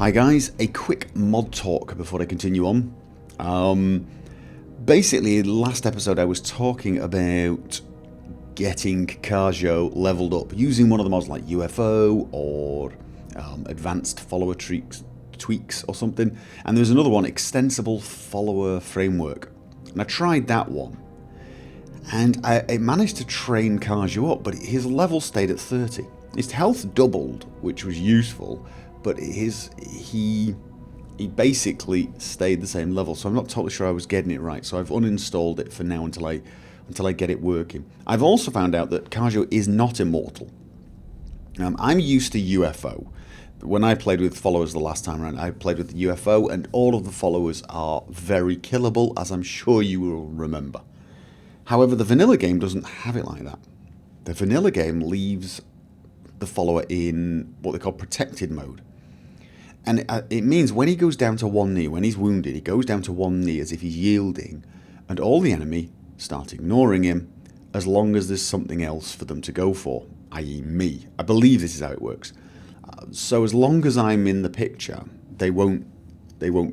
Hi guys, a quick mod talk before I continue on. Basically, last episode I was talking about getting Carjo leveled up using one of the mods like UFO or advanced follower tweaks or something. And there's another one, extensible follower framework. And I tried that one. And I managed to train Carjo up, but his level stayed at 30. His health doubled, which was useful, but he basically stayed the same level, so I'm not totally sure I was getting it right. So I've uninstalled it for now until I get it working. I've also found out that Carjo is not immortal. I'm used to UFO. When I played with followers the last time around, I played with the UFO, and all of the followers are very killable, as I'm sure you will remember. However, the vanilla game doesn't have it like that. The vanilla game leaves the follower in what they call protected mode. And it means when he goes down to one knee, when he's wounded, he goes down to one knee as if he's yielding, and all the enemy start ignoring him as long as there's something else for them to go for, i.e. me. I believe this is how it works. So as long as I'm in the picture, they won't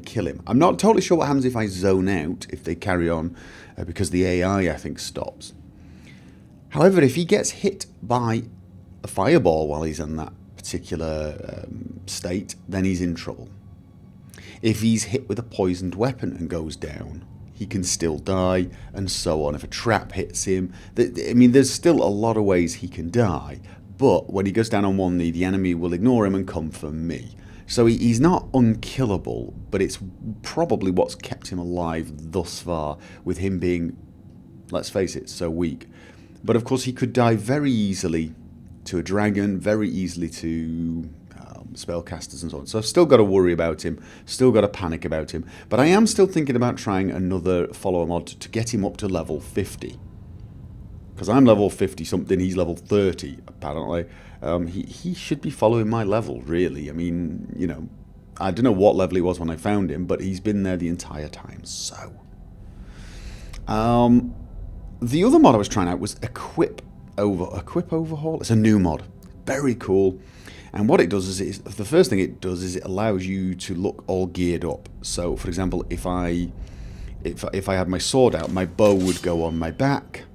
kill him. I'm not totally sure what happens if I zone out, if they carry on, because the AI, I think, stops. However, if he gets hit by a fireball while he's in that particular state, then he's in trouble. If he's hit with a poisoned weapon and goes down, he can still die, and so on. If a trap hits him, I mean, there's still a lot of ways he can die, but when he goes down on one knee, the enemy will ignore him and come for me. So he's not unkillable, but it's probably what's kept him alive thus far, with him being, let's face it, so weak. But of course he could die very easily to a dragon, very easily to spellcasters and so on. So I've still got to worry about him, still got to panic about him. But I am still thinking about trying another follower mod to get him up to level 50. Because I'm level 50 something, he's level 30 apparently. He should be following my level, really. I mean, you know, I don't know what level he was when I found him, but he's been there the entire time. So, the other mod I was trying out was Equip Overhaul. It's a new mod, very cool. And what it does is, the first thing it does is it allows you to look all geared up. So, for example, if I had my sword out, my bow would go on my back.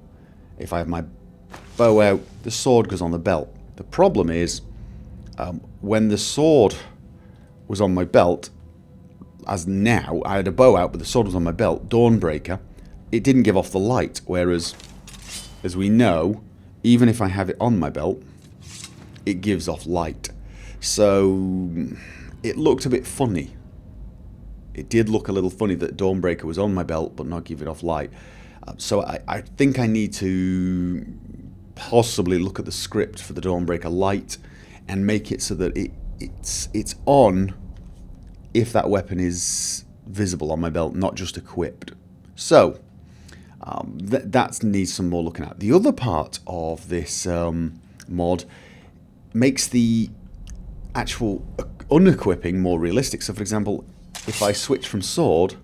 If I have my bow out, the sword goes on the belt. The problem is, when the sword was on my belt, as now, I had a bow out, but the sword was on my belt, Dawnbreaker, it didn't give off the light, whereas, as we know, even if I have it on my belt, it gives off light. So, it looked a bit funny. It did look a little funny that Dawnbreaker was on my belt, but not giving off light. So I think I need to possibly look at the script for the Dawnbreaker light and make it so that it's on if that weapon is visible on my belt, not just equipped. So that needs some more looking at. The other part of this mod makes the actual unequipping more realistic. So for example, if I switch from sword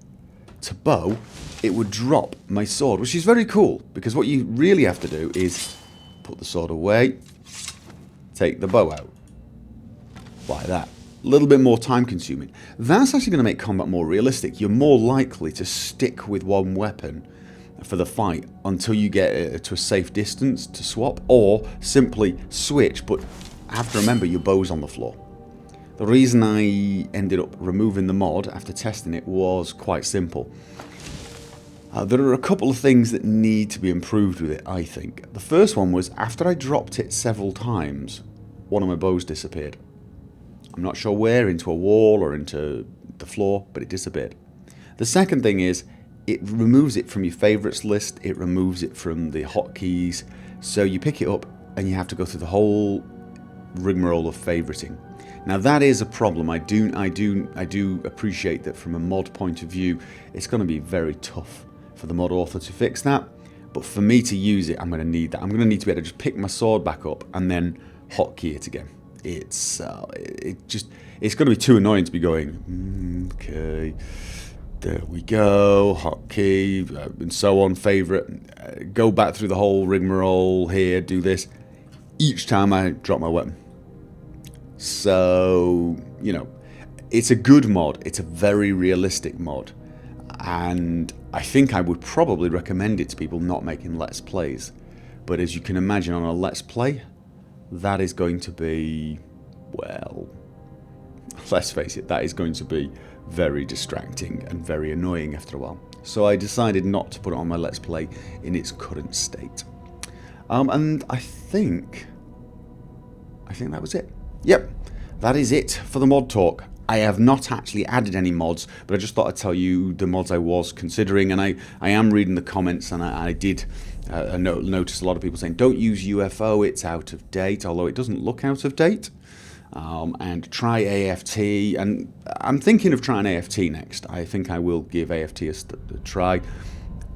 to bow, it would drop my sword, which is very cool, because what you really have to do is put the sword away, take the bow out, like that. A little bit more time consuming. That's actually going to make combat more realistic. You're more likely to stick with one weapon for the fight until you get to a safe distance to swap, or simply switch, but have to remember your bow's on the floor. The reason I ended up removing the mod after testing it was quite simple. There are a couple of things that need to be improved with it, I think. The first one was, after I dropped it several times, one of my bows disappeared. I'm not sure where, into a wall or into the floor, but it disappeared. The second thing is, it removes it from your favourites list, it removes it from the hotkeys, so you pick it up and you have to go through the whole rigmarole of favouriting. Now that is a problem. I do appreciate that from a mod point of view, it's going to be very tough for the mod author to fix that. But for me to use it, I'm going to need that. I'm going to need to be able to just pick my sword back up and then hotkey it again. It's going to be too annoying to be going, okay, there we go, hotkey, and so on, favourite, go back through the whole rigmarole here, do this, each time I drop my weapon. So, you know, It's a good mod. It's a very realistic mod. And I think I would probably recommend it to people not making Let's Plays. But as you can imagine, on a Let's Play, that is going to be, well, let's face it, that is going to be very distracting and very annoying after a while. So I decided not to put it on my Let's Play in its current state. And I think that was it. Yep, that is it for the mod talk. I have not actually added any mods, but I just thought I'd tell you the mods I was considering, and I am reading the comments, and I did notice a lot of people saying, don't use UFO, it's out of date, although it doesn't look out of date. And try AFT, and I'm thinking of trying AFT next. I think I will give AFT a try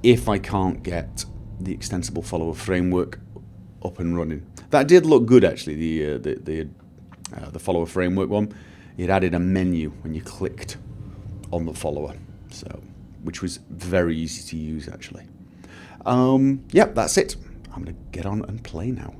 if I can't get the extensible follower framework up and running. That did look good, actually, the follower framework one. It added a menu when you clicked on the follower, which was very easy to use, actually. Yep, that's it. I'm going to get on and play now.